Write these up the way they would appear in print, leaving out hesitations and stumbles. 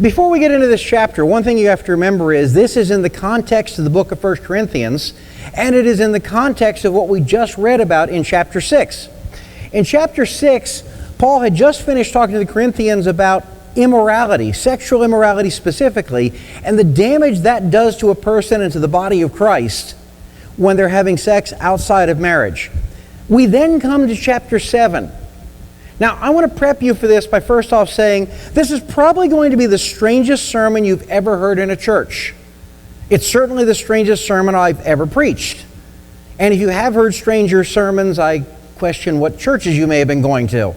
Before we get into this chapter, one thing you have to remember is this is in the context of the book of 1 Corinthians, and it is in the context of what we just read about in chapter 6. In chapter 6, Paul had just finished talking to the Corinthians about immorality, sexual immorality specifically, and the damage that does to a person and to the body of Christ when they're having sex outside of marriage. We then come to chapter 7. Now, I want to prep you for this by first off saying this is probably going to be the strangest sermon you've ever heard in a church. It's certainly the strangest sermon I've ever preached. And if you have heard stranger sermons, I question what churches you may have been going to.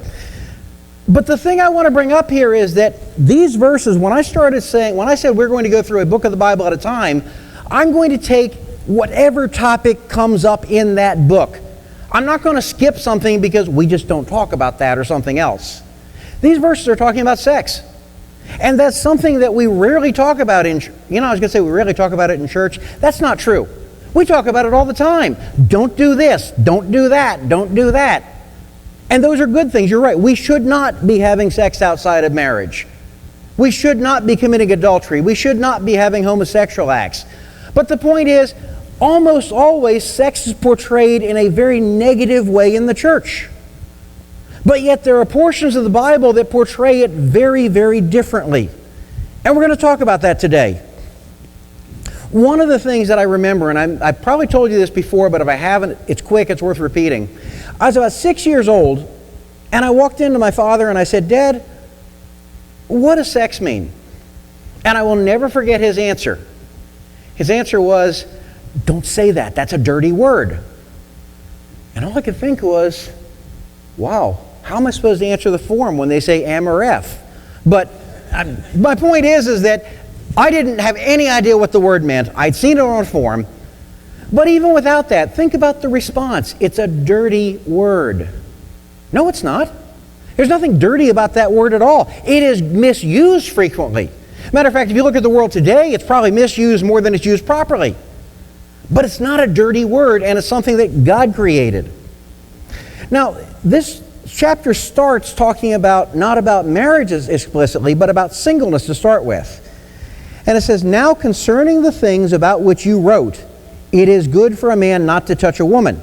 But the thing I want to bring up here is that these verses, when I said we're going to go through a book of the Bible at a time, I'm going to take whatever topic comes up in that book. I'm not going to skip something because we just don't talk about that or something else. These verses are talking about sex. And that's something that we rarely talk about I was going to say we rarely talk about it in church. That's not true. We talk about it all the time. Don't do this. Don't do that. Don't do that. And those are good things. You're right. We should not be having sex outside of marriage. We should not be committing adultery. We should not be having homosexual acts. But the point is, almost always sex is portrayed in a very negative way in the church. But yet there are portions of the Bible that portray it very, very differently. And we're going to talk about that today. One of the things that I remember, and I probably told you this before, but if I haven't, it's quick, it's worth repeating. I was about 6 years old, and I walked into my father and I said, "Dad, what does sex mean?" And I will never forget his answer. His answer was, "Don't say that. That's a dirty word." And all I could think was, wow, how am I supposed to answer the form when they say M or F? But my point is that I didn't have any idea what the word meant. I'd seen it on a form. But even without that, think about the response. It's a dirty word. No, it's not. There's nothing dirty about that word at all. It is misused frequently. Matter of fact, if you look at the world today, it's probably misused more than it's used properly. But it's not a dirty word, and it's something that God created. Now, this chapter starts talking about, not about marriages explicitly, but about singleness to start with. And it says, "Now concerning the things about which you wrote, it is good for a man not to touch a woman."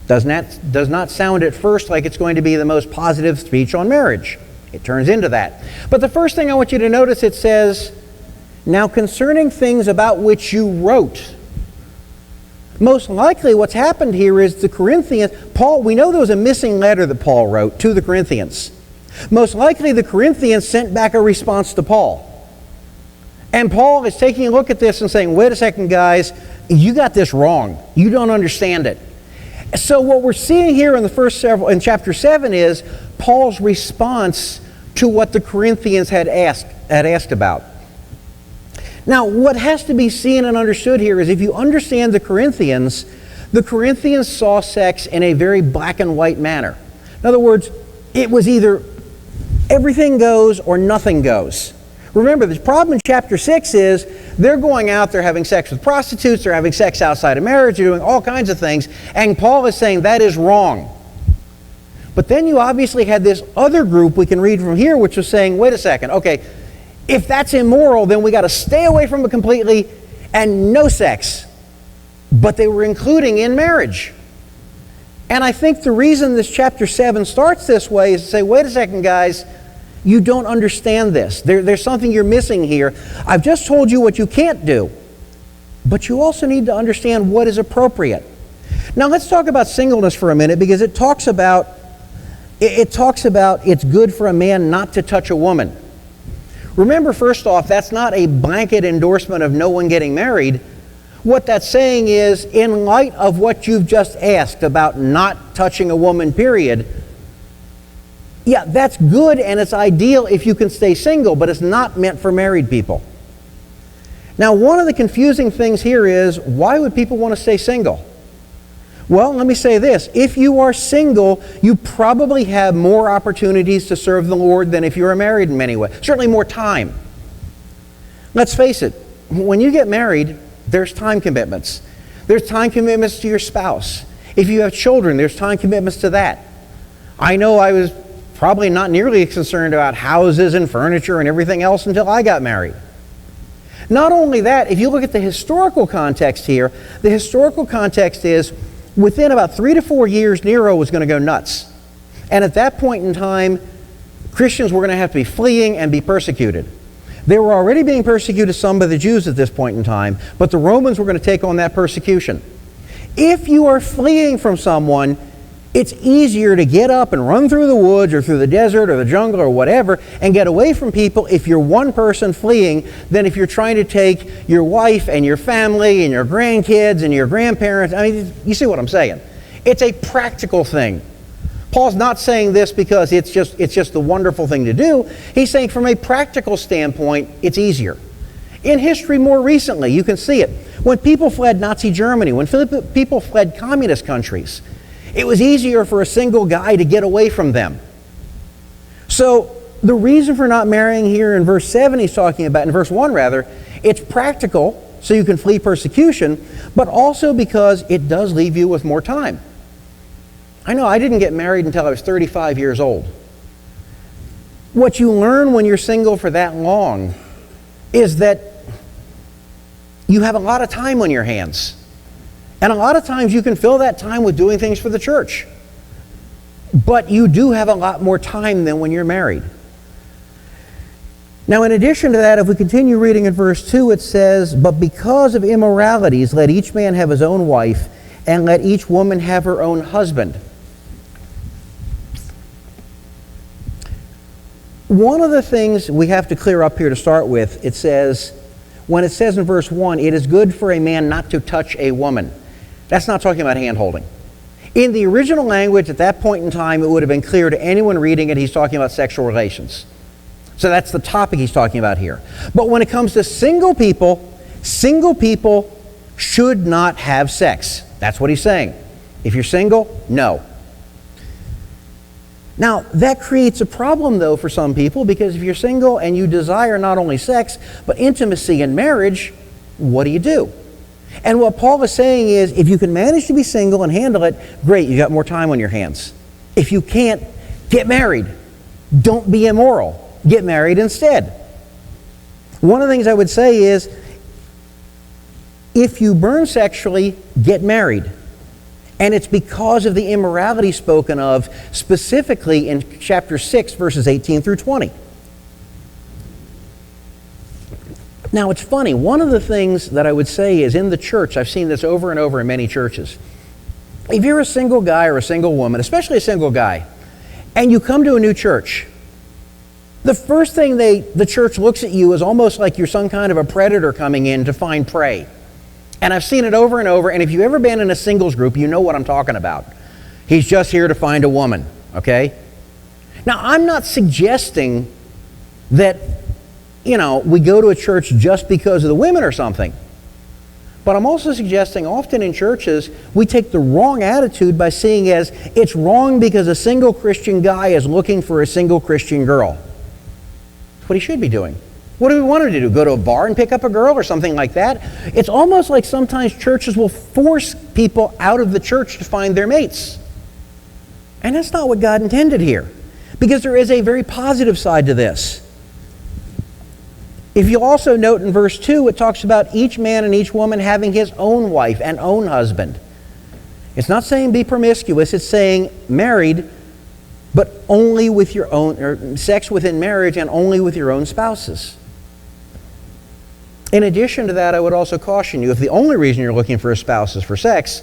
Does not sound at first like it's going to be the most positive speech on marriage. It turns into that. But the first thing I want you to notice, it says, "Now concerning things about which you wrote." Most likely what's happened here is the Corinthians, we know there was a missing letter that Paul wrote to the Corinthians. Most likely the Corinthians sent back a response to Paul. And Paul is taking a look at this and saying, "Wait a second, guys, you got this wrong. You don't understand it." So what we're seeing here in chapter 7 is Paul's response to what the Corinthians had asked about. Now, what has to be seen and understood here is if you understand the Corinthians saw sex in a very black and white manner. In other words, it was either everything goes or nothing goes. Remember, the problem in chapter 6 is they're going out, they're having sex with prostitutes, they're having sex outside of marriage, they're doing all kinds of things, and Paul is saying that is wrong. But then you obviously had this other group we can read from here which was saying, wait a second, okay, if that's immoral, then we got to stay away from it completely and no sex. But they were including in marriage. And I think the reason this chapter 7 starts this way is to say, wait a second, guys, you don't understand this. There's something you're missing here. I've just told you what you can't do, but you also need to understand what is appropriate. Now let's talk about singleness for a minute, because it talks about it's good for a man not to touch a woman. Remember, first off, that's not a blanket endorsement of no one getting married. What that's saying is, in light of what you've just asked about not touching a woman, period, yeah, that's good and it's ideal if you can stay single, but it's not meant for married people. Now, one of the confusing things here is, why would people want to stay single? Well, let me say this. If you are single, you probably have more opportunities to serve the Lord than if you are married in many ways. Certainly more time. Let's face it, when you get married, there's time commitments. There's time commitments to your spouse. If you have children, there's time commitments to that. I know I was probably not nearly as concerned about houses and furniture and everything else until I got married. Not only that, if you look at the historical context here, the historical context is within about 3 to 4 years, Nero was going to go nuts. And at that point in time, Christians were going to have to be fleeing and be persecuted. They were already being persecuted some by the Jews at this point in time, but the Romans were going to take on that persecution. If you are fleeing from someone, it's easier to get up and run through the woods or through the desert or the jungle or whatever and get away from people if you're one person fleeing than if you're trying to take your wife and your family and your grandkids and your grandparents. I mean, you see what I'm saying? It's a practical thing. Paul's not saying this because it's just the wonderful thing to do. He's saying from a practical standpoint, it's easier. In history more recently, you can see it. When people fled Nazi Germany, when people fled communist countries, it was easier for a single guy to get away from them. So the reason for not marrying here in verse 7 he's talking about, in verse 1 rather, it's practical so you can flee persecution, but also because it does leave you with more time. I know I didn't get married until I was 35 years old. What you learn when you're single for that long is that you have a lot of time on your hands. And a lot of times you can fill that time with doing things for the church. But you do have a lot more time than when you're married. Now, in addition to that, if we continue reading in verse 2, it says, "But because of immoralities, let each man have his own wife, and let each woman have her own husband." One of the things we have to clear up here to start with, it says, when it says in verse 1, "It is good for a man not to touch a woman." That's not talking about hand-holding. In the original language, at that point in time, it would have been clear to anyone reading it, he's talking about sexual relations. So that's the topic he's talking about here. But when it comes to single people should not have sex. That's what he's saying. If you're single, no. Now, that creates a problem, though, for some people, because if you're single and you desire not only sex, but intimacy and marriage, what do? And what Paul is saying is, if you can manage to be single and handle it, great, you got more time on your hands. If you can't, get married. Don't be immoral. Get married instead. One of the things I would say is, if you burn sexually, get married. And it's because of the immorality spoken of specifically in chapter 6, verses 18 through 20. Now, it's funny. One of the things that I would say is in the church, I've seen this over and over in many churches. If you're a single guy or a single woman, especially a single guy, and you come to a new church, the first thing the church looks at you is almost like you're some kind of a predator coming in to find prey. And I've seen it over and over, and if you've ever been in a singles group, you know what I'm talking about. He's just here to find a woman, okay? Now, I'm not suggesting that, we go to a church just because of the women or something. But I'm also suggesting often in churches, we take the wrong attitude by seeing as it's wrong because a single Christian guy is looking for a single Christian girl. That's what he should be doing. What do we want him to do? Go to a bar and pick up a girl or something like that? It's almost like sometimes churches will force people out of the church to find their mates. And that's not what God intended here. Because there is a very positive side to this. If you also note in verse 2, it talks about each man and each woman having his own wife and own husband. It's not saying be promiscuous, it's saying married, but only with your own, or sex within marriage and only with your own spouses. In addition to that, I would also caution you, if the only reason you're looking for a spouse is for sex,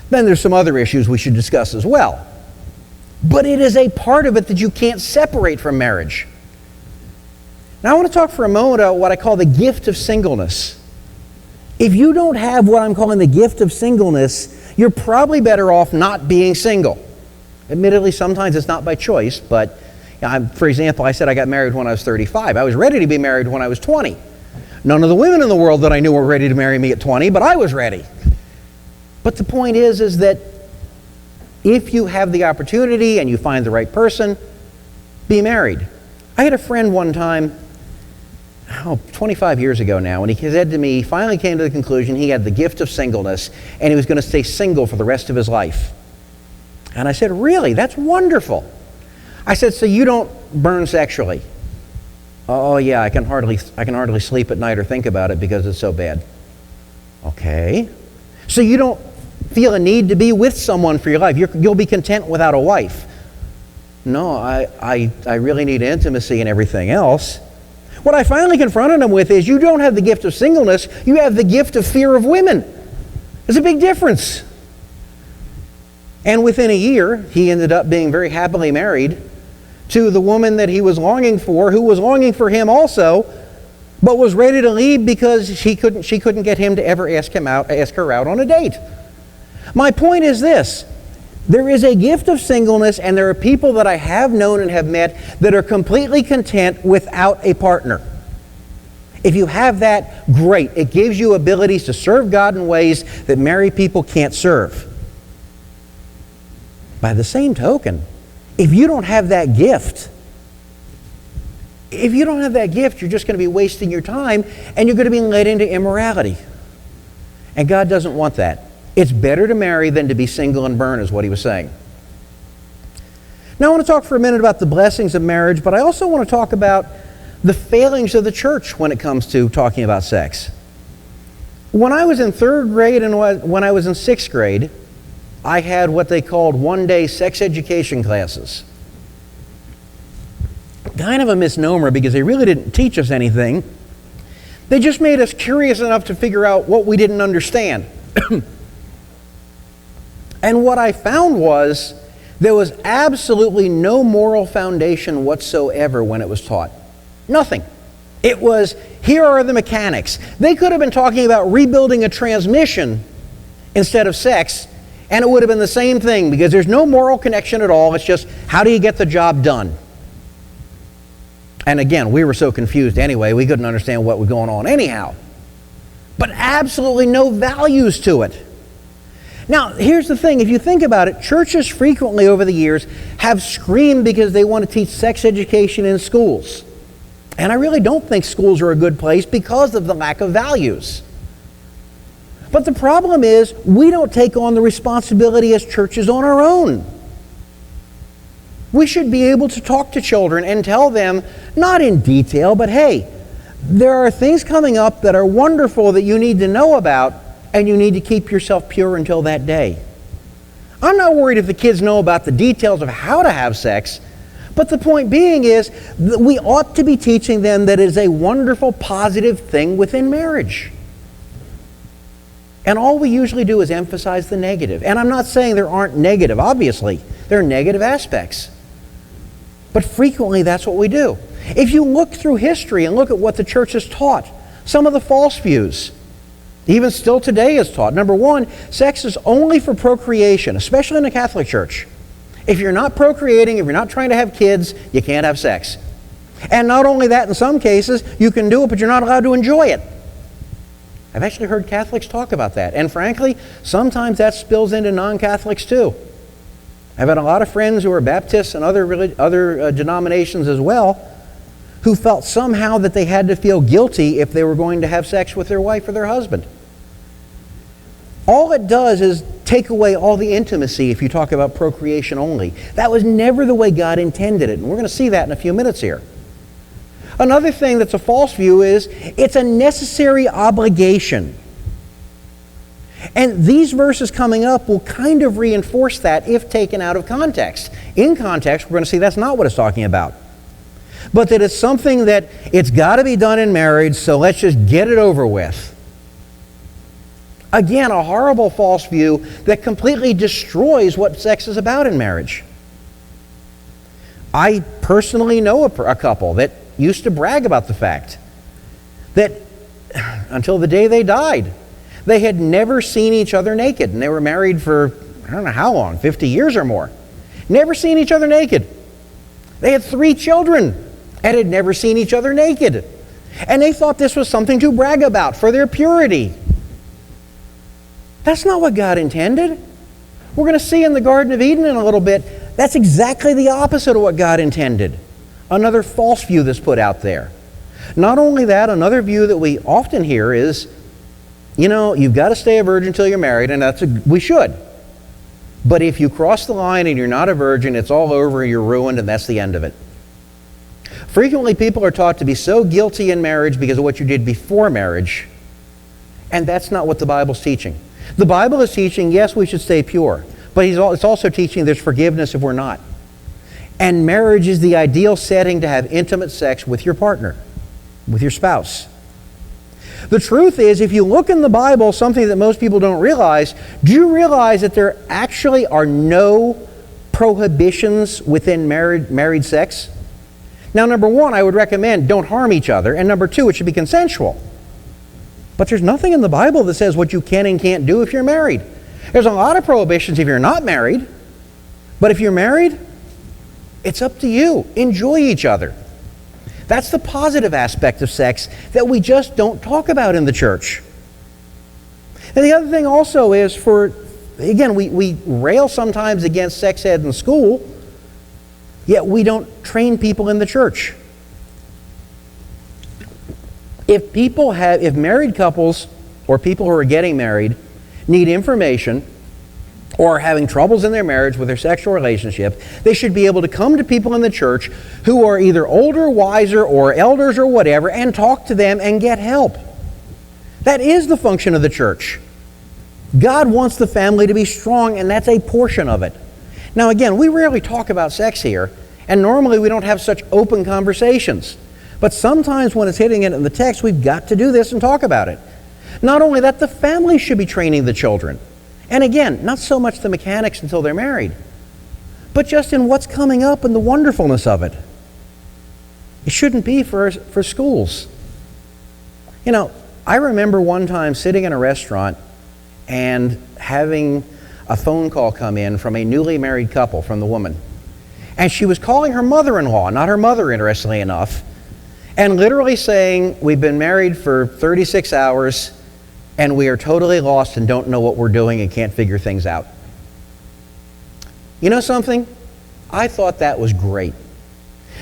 then there's some other issues we should discuss as well. But it is a part of it that you can't separate from marriage. Now I want to talk for a moment about what I call the gift of singleness. If you don't have what I'm calling the gift of singleness, you're probably better off not being single. Admittedly, sometimes it's not by choice, but for example, I said I got married when I was 35. I was ready to be married when I was 20. None of the women in the world that I knew were ready to marry me at 20, but I was ready. But the point is that if you have the opportunity and you find the right person, be married. I had a friend one time, 25 years ago now, and he said to me, he finally came to the conclusion he had the gift of singleness and he was going to stay single for the rest of his life. And I said, really? That's wonderful. I said, so you don't burn sexually? Oh yeah, I can hardly sleep at night or think about it because it's so bad. Okay. So you don't feel a need to be with someone for your life. You'll be content without a wife. No, I really need intimacy and everything else. What I finally confronted him with is, you don't have the gift of singleness, you have the gift of fear of women. There's a big difference. And within a year, he ended up being very happily married to the woman that he was longing for, who was longing for him also, but was ready to leave because she couldn't get him to ever ask her out on a date. My point is this: there is a gift of singleness, and there are people that I have known and have met that are completely content without a partner. If you have that, great. It gives you abilities to serve God in ways that married people can't serve. By the same token, if you don't have that gift, you're just going to be wasting your time, and you're going to be led into immorality. And God doesn't want that. It's better to marry than to be single and burn, is what he was saying. Now I want to talk for a minute about the blessings of marriage, but I also want to talk about the failings of the church when it comes to talking about sex. When I was in 3rd grade and when I was in 6th grade, I had what they called one-day sex education classes. Kind of a misnomer, because they really didn't teach us anything. They just made us curious enough to figure out what we didn't understand. And what I found was there was absolutely no moral foundation whatsoever when it was taught. Nothing. It was, here are the mechanics. They could have been talking about rebuilding a transmission instead of sex, and it would have been the same thing, because there's no moral connection at all. It's just, how do you get the job done? And again, we were so confused anyway, we couldn't understand what was going on anyhow. But absolutely no values to it. Now, here's the thing. If you think about it, churches frequently over the years have screamed because they want to teach sex education in schools. And I really don't think schools are a good place because of the lack of values. But the problem is, we don't take on the responsibility as churches on our own. We should be able to talk to children and tell them, not in detail, but hey, there are things coming up that are wonderful that you need to know about, and you need to keep yourself pure until that day. I'm not worried if the kids know about the details of how to have sex, but the point being is that we ought to be teaching them that it is a wonderful, positive thing within marriage. And all we usually do is emphasize the negative. And I'm not saying there aren't negative, obviously. There are negative aspects. But frequently that's what we do. If you look through history and look at what the church has taught, some of the false views, even still today is taught. Number one, sex is only for procreation, especially in the Catholic Church. If you're not procreating, if you're not trying to have kids, you can't have sex. And not only that, in some cases, you can do it, but you're not allowed to enjoy it. I've actually heard Catholics talk about that. And frankly, sometimes that spills into non-Catholics too. I've had a lot of friends who are Baptists and other denominations as well, who felt somehow that they had to feel guilty if they were going to have sex with their wife or their husband. All it does is take away all the intimacy if you talk about procreation only. That was never the way God intended it, and we're going to see that in a few minutes here. Another thing that's a false view is it's a necessary obligation. And these verses coming up will kind of reinforce that if taken out of context. In context, we're going to see that's not what it's talking about. But that it's something that it's got to be done in marriage, so let's just get it over with. Again, a horrible false view that completely destroys what sex is about in marriage. I personally know a couple that used to brag about the fact that until the day they died, they had never seen each other naked. And they were married for, I don't know how long, 50 years or more. Never seen each other naked. They had 3 children and had never seen each other naked. And they thought this was something to brag about for their purity. That's not what God intended. We're going to see in the Garden of Eden in a little bit, that's exactly the opposite of what God intended. Another false view that's put out there. Not only that, another view that we often hear is, you've got to stay a virgin until you're married, and we should. But if you cross the line and you're not a virgin, it's all over, you're ruined, and that's the end of it. Frequently, people are taught to be so guilty in marriage because of what you did before marriage, and that's not what the Bible's teaching. The Bible is teaching, yes, we should stay pure, but it's also teaching there's forgiveness if we're not. And marriage is the ideal setting to have intimate sex with your partner, with your spouse. The truth is, if you look in the Bible, something that most people don't realize, do you realize that there actually are no prohibitions within married sex? Now, number one, I would recommend don't harm each other, and number two, it should be consensual. But there's nothing in the Bible that says what you can and can't do if you're married. There's a lot of prohibitions if you're not married, but if you're married, it's up to you. Enjoy each other. That's the positive aspect of sex that we just don't talk about in the church. And the other thing also is again, we rail sometimes against sex ed in school, yet we don't train people in the church. If married couples or people who are getting married need information or are having troubles in their marriage with their sexual relationship, they should be able to come to people in the church who are either older, wiser, or elders or whatever, and talk to them and get help. That is the function of the church. God wants the family to be strong, and that's a portion of it. Now again, we rarely talk about sex here, and normally we don't have such open conversations. But sometimes when it's hitting it in the text, we've got to do this and talk about it. Not only that, the family should be training the children. And again, not so much the mechanics until they're married, but just in what's coming up and the wonderfulness of it. It shouldn't be for schools. You know, I remember one time sitting in a restaurant and having a phone call come in from a newly married couple, from the woman. And she was calling her mother-in-law, not her mother, interestingly enough, and literally saying, we've been married for 36 hours, and we are totally lost and don't know what we're doing and can't figure things out. You know something? I thought that was great.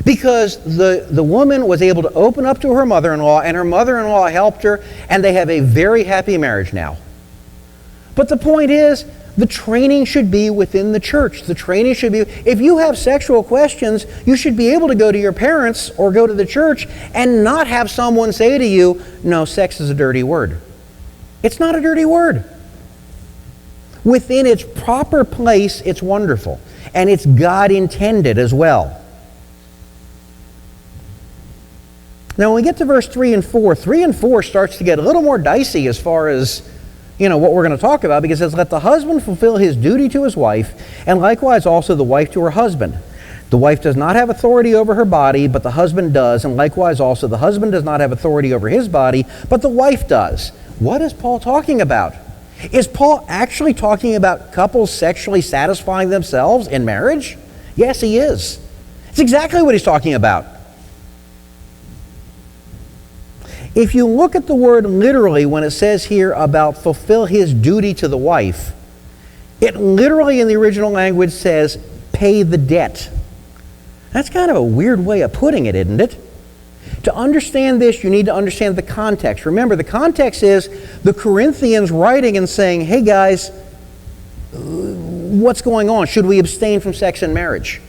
Because the woman was able to open up to her mother-in-law, and her mother-in-law helped her, and they have a very happy marriage now. But the point is, the training should be within the church. The training should be, if you have sexual questions, you should be able to go to your parents or go to the church and not have someone say to you, no, sex is a dirty word. It's not a dirty word. Within its proper place, it's wonderful. And it's God intended as well. Now, when we get to verse 3 and 4, 3 and 4 starts to get a little more dicey as far as what we're going to talk about, because it says, let the husband fulfill his duty to his wife, and likewise also the wife to her husband. The wife does not have authority over her body, but the husband does, and likewise also the husband does not have authority over his body, but the wife does. What is Paul talking about? Is Paul actually talking about couples sexually satisfying themselves in marriage? Yes, he is. It's exactly what he's talking about. If you look at the word literally when it says here about fulfill his duty to the wife, it literally in the original language says pay the debt. That's kind of a weird way of putting it, isn't it? To understand this, you need to understand the context. Remember, the context is the Corinthians writing and saying, hey guys, what's going on? Should we abstain from sex and marriage?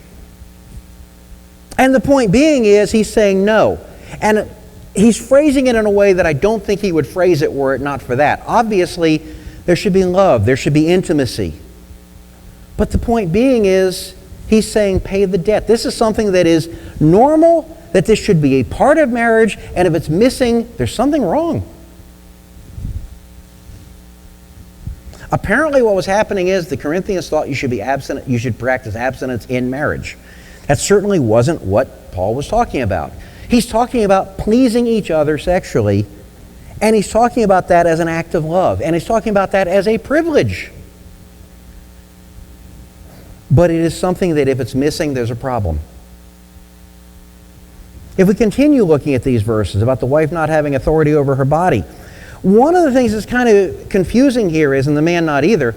And the point being is he's saying no. And he's phrasing it in a way that I don't think he would phrase it were it not for that. Obviously, there should be love. There should be intimacy. But the point being is, he's saying pay the debt. This is something that is normal, that this should be a part of marriage, and if it's missing, there's something wrong. Apparently what was happening is the Corinthians thought you should be abstinent, you should practice abstinence in marriage. That certainly wasn't what Paul was talking about. He's talking about pleasing each other sexually, and he's talking about that as an act of love, and he's talking about that as a privilege. But it is something that if it's missing, there's a problem. If we continue looking at these verses about the wife not having authority over her body, one of the things that's kind of confusing here is, and the man not either,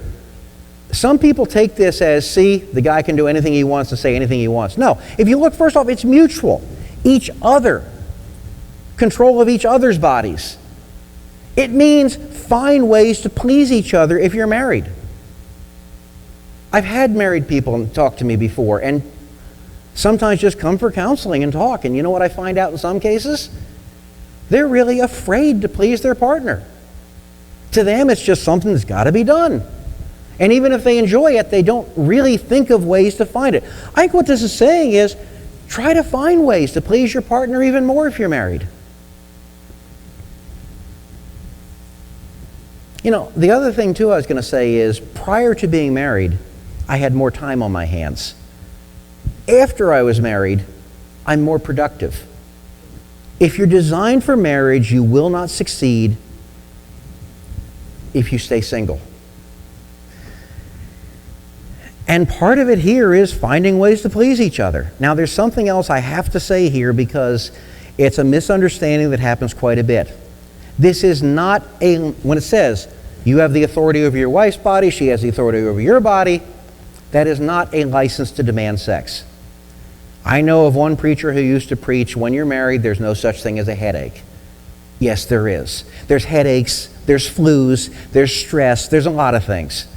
some people take this as, see, the guy can do anything he wants and say anything he wants. No, if you look, first off, it's mutual. Each other. Control of each other's bodies. It means find ways to please each other if you're married. I've had married people talk to me before, and sometimes just come for counseling and talk. And you know what I find out in some cases? They're really afraid to please their partner. To them, it's just something that's got to be done. And even if they enjoy it, they don't really think of ways to find it. I think what this is saying is, try to find ways to please your partner even more if you're married. You know, the other thing too I was going to say is, prior to being married, I had more time on my hands. After I was married, I'm more productive. If you're designed for marriage, you will not succeed if you stay single. And part of it here is finding ways to please each other. Now, there's something else I have to say here, because it's a misunderstanding that happens quite a bit. This is not when it says you have the authority over your wife's body, she has the authority over your body, that is not a license to demand sex. I know of one preacher who used to preach, when you're married, there's no such thing as a headache. Yes, there is. There's headaches, there's flus, there's stress, there's a lot of things.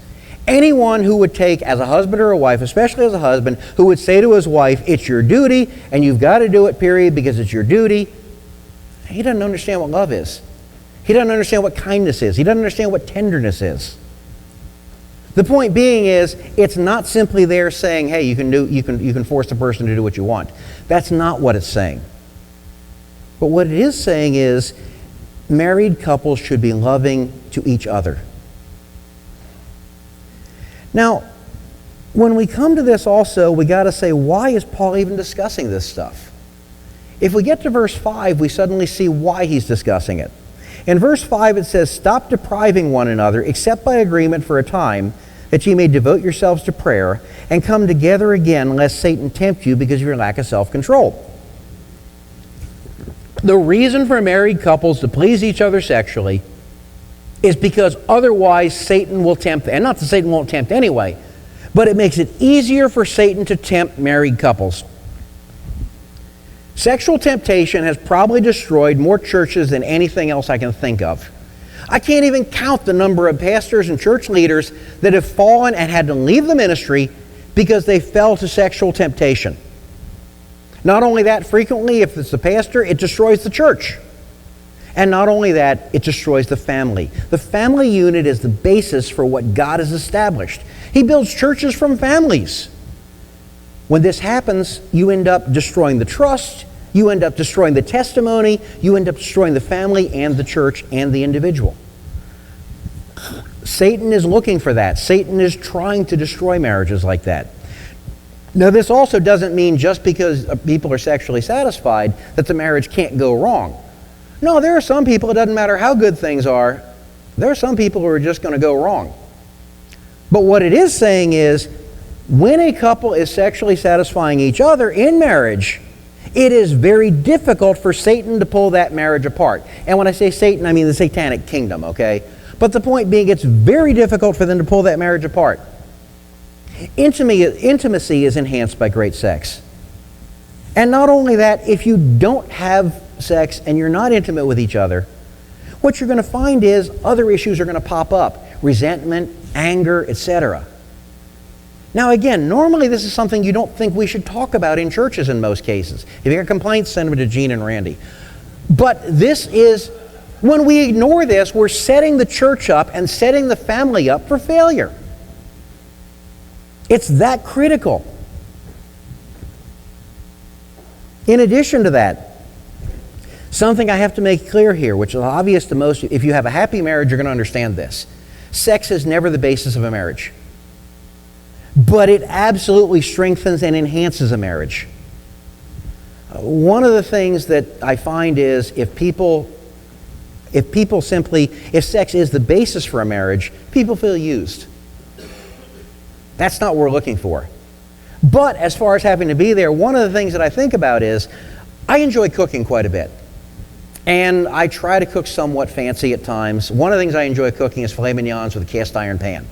Anyone who would take, as a husband or a wife, especially as a husband, who would say to his wife, it's your duty, and you've got to do it, period, because it's your duty, he doesn't understand what love is. He doesn't understand what kindness is. He doesn't understand what tenderness is. The point being is, it's not simply there saying, hey, you can force the person to do what you want. That's not what it's saying. But what it is saying is, married couples should be loving to each other. Now, when we come to this also, we got to say, why is Paul even discussing this stuff? If we get to verse 5, we suddenly see why he's discussing it. In verse 5 it says, stop depriving one another, except by agreement for a time, that ye may devote yourselves to prayer, and come together again, lest Satan tempt you because of your lack of self-control. The reason for married couples to please each other sexually is because otherwise Satan will tempt, and not that Satan won't tempt anyway, but it makes it easier for Satan to tempt married couples. Sexual temptation has probably destroyed more churches than anything else I can think of. I can't even count the number of pastors and church leaders that have fallen and had to leave the ministry because they fell to sexual temptation. Not only that, frequently, if it's the pastor, it destroys the church. And not only that, it destroys the family. The family unit is the basis for what God has established. He builds churches from families. When this happens, you end up destroying the trust, you end up destroying the testimony, you end up destroying the family and the church and the individual. Satan is looking for that. Satan is trying to destroy marriages like that. Now, this also doesn't mean just because people are sexually satisfied that the marriage can't go wrong. No, there are some people, it doesn't matter how good things are, there are some people who are just going to go wrong. But what it is saying is, when a couple is sexually satisfying each other in marriage, it is very difficult for Satan to pull that marriage apart. And when I say Satan, I mean the satanic kingdom, okay? But the point being, it's very difficult for them to pull that marriage apart. Intimacy is enhanced by great sex. And not only that, if you don't have sex and you're not intimate with each other, what you're going to find is other issues are going to pop up. Resentment, anger, etc. Now again, normally this is something you don't think we should talk about in churches in most cases. If you have complaints, send them to Gene and Randy. But this is, when we ignore this, we're setting the church up and setting the family up for failure. It's that critical. In addition to that, something I have to make clear here, which is obvious to most, if you have a happy marriage, you're going to understand this. Sex is never the basis of a marriage. But it absolutely strengthens and enhances a marriage. One of the things that I find is if sex is the basis for a marriage, people feel used. That's not what we're looking for. But as far as having to be there, one of the things that I think about is, I enjoy cooking quite a bit. And I try to cook somewhat fancy at times. One of the things I enjoy cooking is filet mignons with a cast iron pan.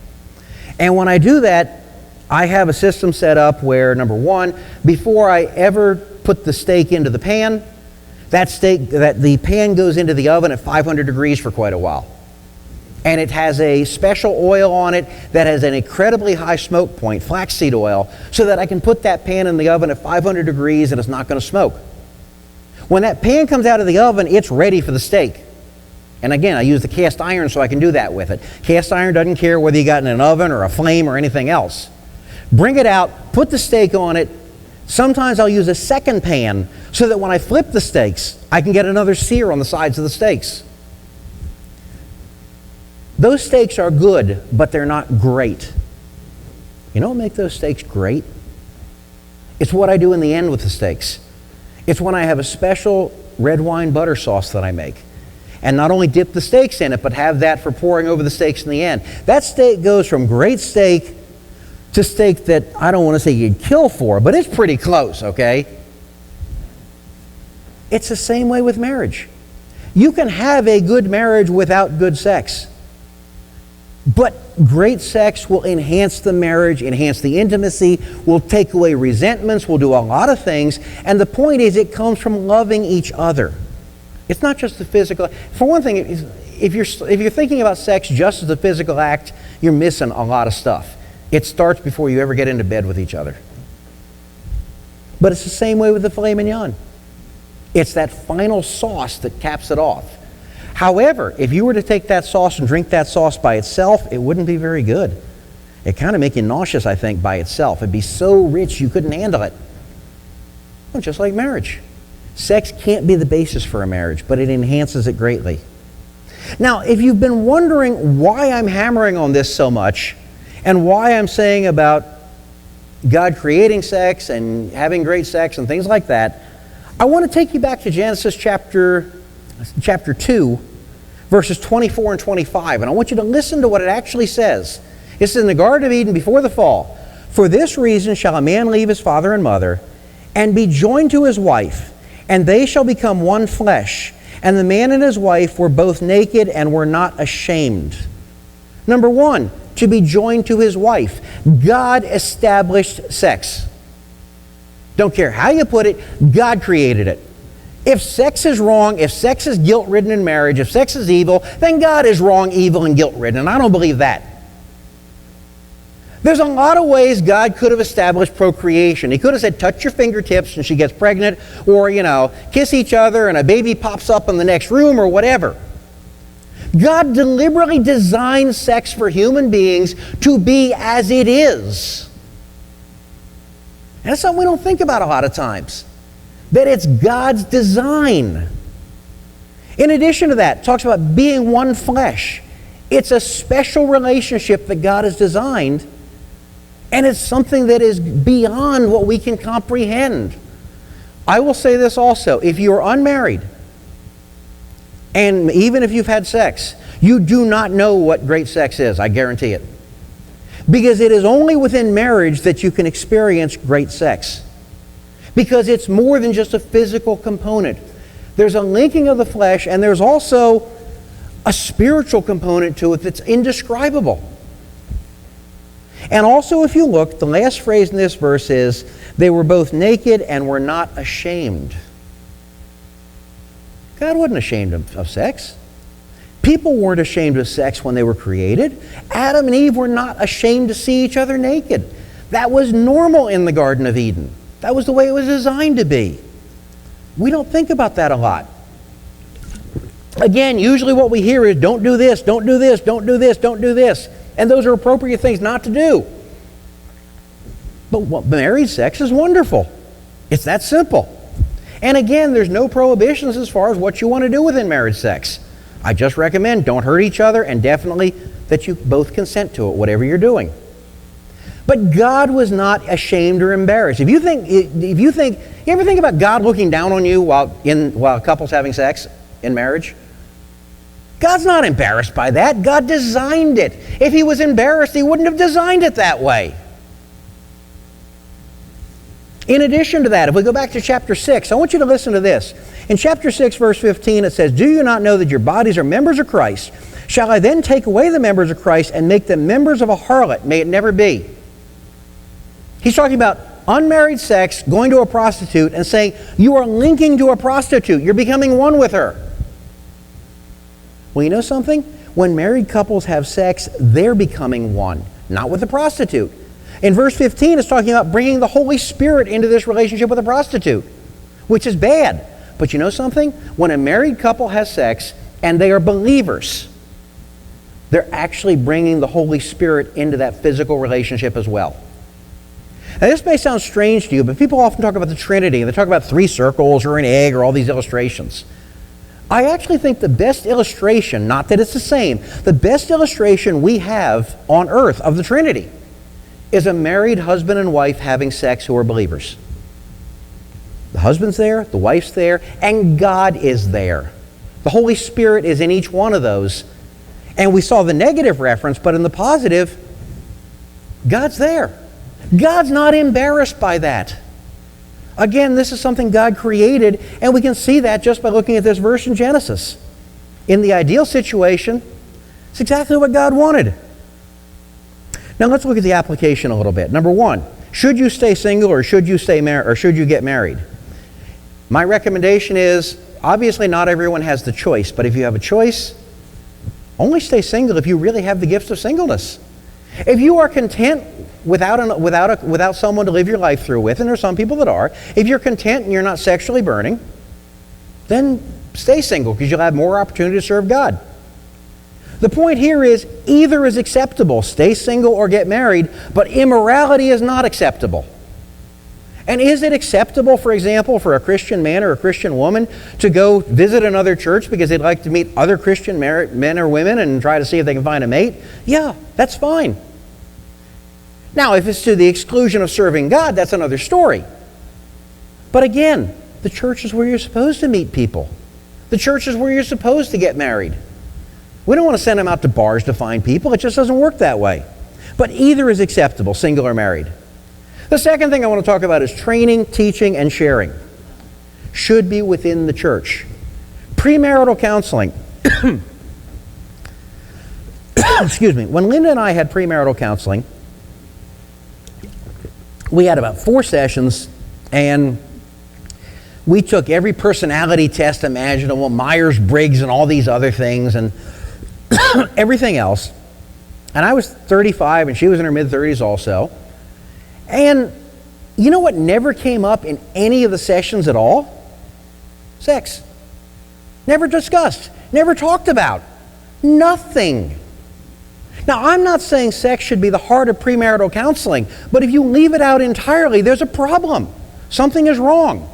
And when I do that, I have a system set up where, number one, before I ever put the steak into the pan, the pan goes into the oven at 500 degrees for quite a while. And it has a special oil on it that has an incredibly high smoke point, flaxseed oil, so that I can put that pan in the oven at 500 degrees and it's not going to smoke. When that pan comes out of the oven, it's ready for the steak. And again, I use the cast iron so I can do that with it. Cast iron doesn't care whether you got it in an oven or a flame or anything else. Bring it out, put the steak on it. Sometimes I'll use a second pan so that when I flip the steaks, I can get another sear on the sides of the steaks. Those steaks are good, but they're not great. You know what makes those steaks great? It's what I do in the end with the steaks. It's when I have a special red wine butter sauce that I make. And not only dip the steaks in it, but have that for pouring over the steaks in the end. That steak goes from great steak to steak that I don't want to say you'd kill for, but it's pretty close, okay? It's the same way with marriage. You can have a good marriage without good sex. But great sex will enhance the marriage, enhance the intimacy, will take away resentments, will do a lot of things. And the point is, it comes from loving each other. It's not just the physical. For one thing, if you're thinking about sex just as a physical act, you're missing a lot of stuff. It starts before you ever get into bed with each other. But it's the same way with the filet mignon. It's that final sauce that caps it off. However, if you were to take that sauce and drink that sauce by itself, it wouldn't be very good. It kind of make you nauseous, I think, by itself. It'd be so rich you couldn't handle it. Well, just like marriage. Sex can't be the basis for a marriage, but it enhances it greatly. Now, if you've been wondering why I'm hammering on this so much, and why I'm saying about God creating sex and having great sex and things like that, I want to take you back to Genesis chapter 2, verses 24 and 25. And I want you to listen to what it actually says. It's in the Garden of Eden before the fall. For this reason shall a man leave his father and mother, and be joined to his wife, and they shall become one flesh. And the man and his wife were both naked and were not ashamed. Number one, to be joined to his wife. God established sex. Don't care how you put it, God created it. If sex is wrong, if sex is guilt-ridden in marriage, if sex is evil, then God is wrong, evil, and guilt-ridden, and I don't believe that. There's a lot of ways God could have established procreation. He could have said, touch your fingertips and she gets pregnant, or, kiss each other and a baby pops up in the next room, or whatever. God deliberately designed sex for human beings to be as it is. And that's something we don't think about a lot of times. That it's God's design. In addition to that, it talks about being one flesh. It's a special relationship that God has designed, and it's something that is beyond what we can comprehend. I will say this also. If you are unmarried, and even if you've had sex, you do not know what great sex is, I guarantee it. Because it is only within marriage that you can experience great sex. Because it's more than just a physical component. There's a linking of the flesh, and there's also a spiritual component to it that's indescribable. And also, if you look, the last phrase in this verse is, they were both naked and were not ashamed. God wasn't ashamed of sex. People weren't ashamed of sex when they were created. Adam and Eve were not ashamed to see each other naked. That was normal in the Garden of Eden. That was the way it was designed to be. We don't think about that a lot. Again, usually what we hear is, don't do this, don't do this, don't do this, don't do this. And those are appropriate things not to do. But married sex is wonderful. It's that simple. And again, there's no prohibitions as far as what you want to do within marriage sex. I just recommend don't hurt each other, and definitely that you both consent to it, whatever you're doing. But God was not ashamed or embarrassed. You ever think about God looking down on you while a couple's having sex in marriage? God's not embarrassed by that. God designed it. If he was embarrassed, he wouldn't have designed it that way. In addition to that, if we go back to chapter 6, I want you to listen to this. In chapter 6, verse 15, it says, do you not know that your bodies are members of Christ? Shall I then take away the members of Christ and make them members of a harlot? May it never be. He's talking about unmarried sex, going to a prostitute, and saying, you are linking to a prostitute. You're becoming one with her. Well, you know something? when married couples have sex, they're becoming one, not with a prostitute. In verse 15, it's talking about bringing the Holy Spirit into this relationship with a prostitute, which is bad. But you know something? When a married couple has sex and they are believers, they're actually bringing the Holy Spirit into that physical relationship as well. Now, this may sound strange to you, but people often talk about the Trinity, and they talk about 3 circles or an egg or all these illustrations. I actually think the best illustration, not that it's the same, the best illustration we have on earth of the Trinity is a married husband and wife having sex who are believers. The husband's there, the wife's there, and God is there. The Holy Spirit is in each one of those. And we saw the negative reference, but in the positive, God's there. God's not embarrassed by that. Again, this is something God created, and we can see that just by looking at this verse in Genesis. In the ideal situation, it's exactly what God wanted. Now let's look at the application a little bit. Number 1, should you stay single or should you get married? My recommendation is, obviously not everyone has the choice, but if you have a choice, only stay single if you really have the gift of singleness. If you are content without someone to live your life through with, and there are some people that are, if you're content and you're not sexually burning, then stay single because you'll have more opportunity to serve God. The point here is either is acceptable, stay single or get married, but immorality is not acceptable. And is it acceptable, for example, for a Christian man or a Christian woman to go visit another church because they'd like to meet other Christian men or women and try to see if they can find a mate? Yeah, that's fine. Now, if it's to the exclusion of serving God, that's another story. But again, the church is where you're supposed to meet people. The church is where you're supposed to get married. We don't want to send them out to bars to find people. It just doesn't work that way. But either is acceptable, single or married. The second thing I want to talk about is training, teaching, and sharing. Should be within the church. Premarital counseling. Excuse me. When Linda and I had premarital counseling, we had about 4 sessions, and we took every personality test imaginable, Myers-Briggs and all these other things, and everything else. And I was 35, and she was in her mid-30s also. And you know what never came up in any of the sessions at all? Sex. Never discussed. Never talked about. Nothing. Now, I'm not saying sex should be the heart of premarital counseling, but if you leave it out entirely, there's a problem. Something is wrong.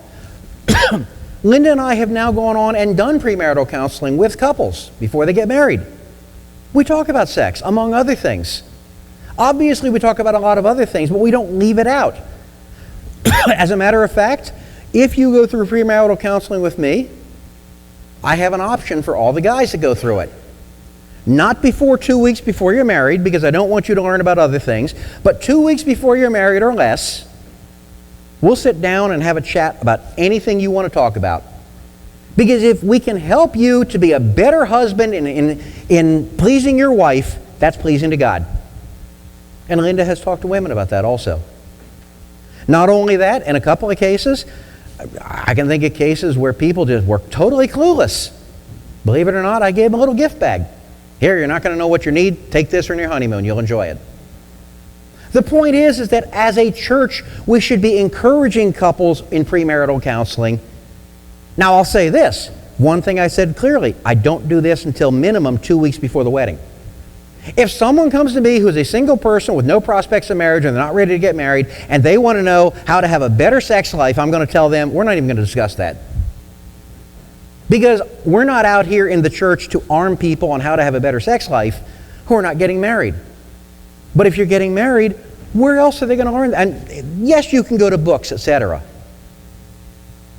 Linda and I have now gone on and done premarital counseling with couples before they get married. We talk about sex, among other things. Obviously, we talk about a lot of other things, but we don't leave it out. As a matter of fact, if you go through premarital counseling with me, I have an option for all the guys to go through it. Not before 2 weeks before you're married, because I don't want you to learn about other things, but 2 weeks before you're married or less, we'll sit down and have a chat about anything you want to talk about. Because if we can help you to be a better husband in pleasing your wife, that's pleasing to God. And Linda has talked to women about that also. Not only that, in a couple of cases, I can think of cases where people just were totally clueless. Believe it or not, I gave them a little gift bag. Here, you're not going to know what you need. Take this on your honeymoon. You'll enjoy it. The point is that as a church, we should be encouraging couples in premarital counseling. Now, I'll say this. One thing I said clearly, I don't do this until minimum 2 weeks before the wedding. If someone comes to me who's a single person with no prospects of marriage and they're not ready to get married and they want to know how to have a better sex life, I'm going to tell them, we're not even going to discuss that. Because we're not out here in the church to arm people on how to have a better sex life who are not getting married. But if you're getting married, where else are they going to learn? And yes, you can go to books, etc.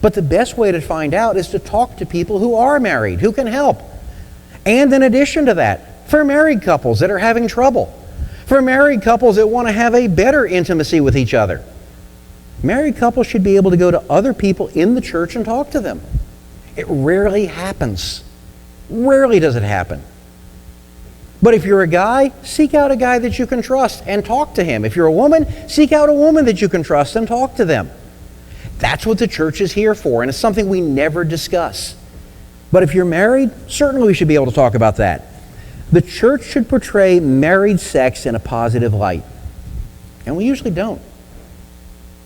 But the best way to find out is to talk to people who are married, who can help. And in addition to that, for married couples that are having trouble, for married couples that want to have a better intimacy with each other, married couples should be able to go to other people in the church and talk to them. It rarely happens. Rarely does it happen. But if you're a guy, seek out a guy that you can trust and talk to him. If you're a woman, seek out a woman that you can trust and talk to them. That's what the church is here for, and it's something we never discuss. But if you're married, certainly we should be able to talk about that. The church should portray married sex in a positive light. And we usually don't.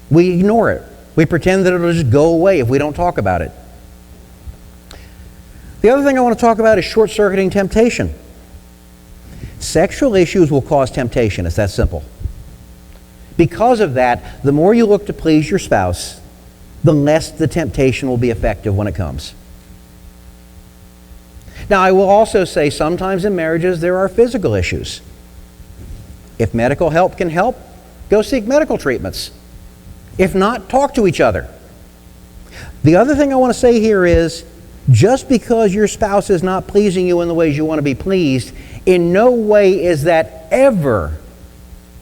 We ignore it. We pretend that it'll just go away if we don't talk about it. The other thing I want to talk about is short-circuiting temptation. Sexual issues will cause temptation. It's that simple. Because of that, the more you look to please your spouse, the less the temptation will be effective when it comes. Now, I will also say sometimes in marriages there are physical issues. If medical help can help, go seek medical treatments. If not, talk to each other. The other thing I want to say here is, just because your spouse is not pleasing you in the ways you want to be pleased, in no way is that ever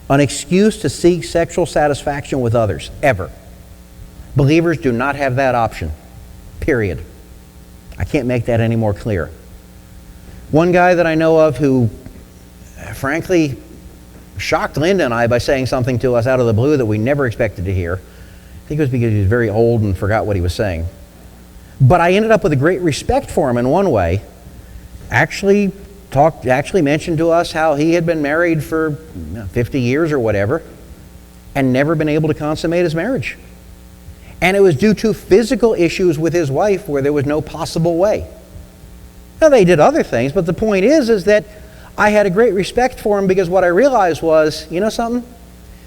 an excuse to seek sexual satisfaction with others, ever. Believers do not have that option, period. I can't make that any more clear. One guy that I know of who, frankly, shocked Linda and I by saying something to us out of the blue that we never expected to hear. I think it was because he was very old and forgot what he was saying. But I ended up with a great respect for him in one way. Actually mentioned to us how he had been married for 50 years or whatever and never been able to consummate his marriage. And it was due to physical issues with his wife where there was no possible way. Now, they did other things, but the point is that I had a great respect for him because what I realized was, you know something?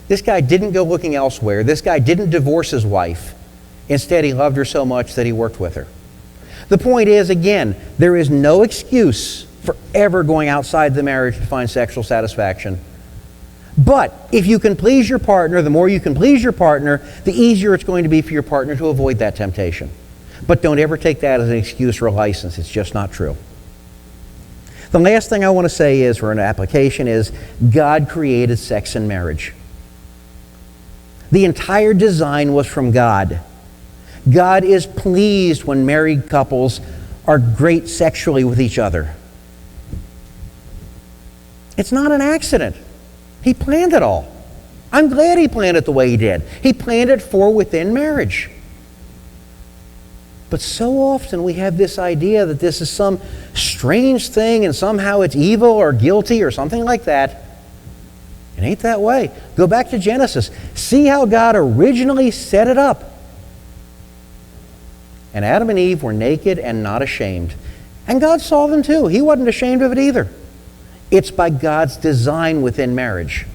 This guy didn't go looking elsewhere. This guy didn't divorce his wife. Instead, he loved her so much that he worked with her. The point is, again, there is no excuse for ever going outside the marriage to find sexual satisfaction. But if you can please your partner, the more you can please your partner, the easier it's going to be for your partner to avoid that temptation. But don't ever take that as an excuse or a license. It's just not true. The last thing I want to say is, for an application, is God created sex and marriage. The entire design was from God. God is pleased when married couples are great sexually with each other. It's not an accident. He planned it all. I'm glad he planned it the way he did. He planned it for within marriage. But so often we have this idea that this is some strange thing and somehow it's evil or guilty or something like that. It ain't that way. Go back to Genesis. See how God originally set it up. And Adam and Eve were naked and not ashamed. And God saw them too. He wasn't ashamed of it either. It's by God's design within marriage.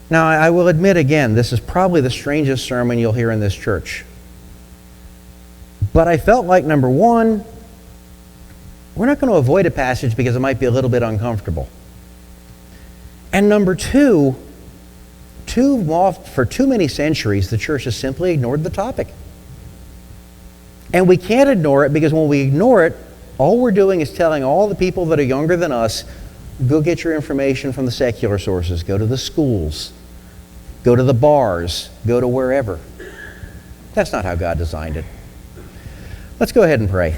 Now, I will admit again, this is probably the strangest sermon you'll hear in this church. But I felt like, number one, we're not going to avoid a passage because it might be a little bit uncomfortable. And number two, for too many centuries, the church has simply ignored the topic. And we can't ignore it because when we ignore it, all we're doing is telling all the people that are younger than us, go get your information from the secular sources, go to the schools, go to the bars, go to wherever. That's not how God designed it. Let's go ahead and pray.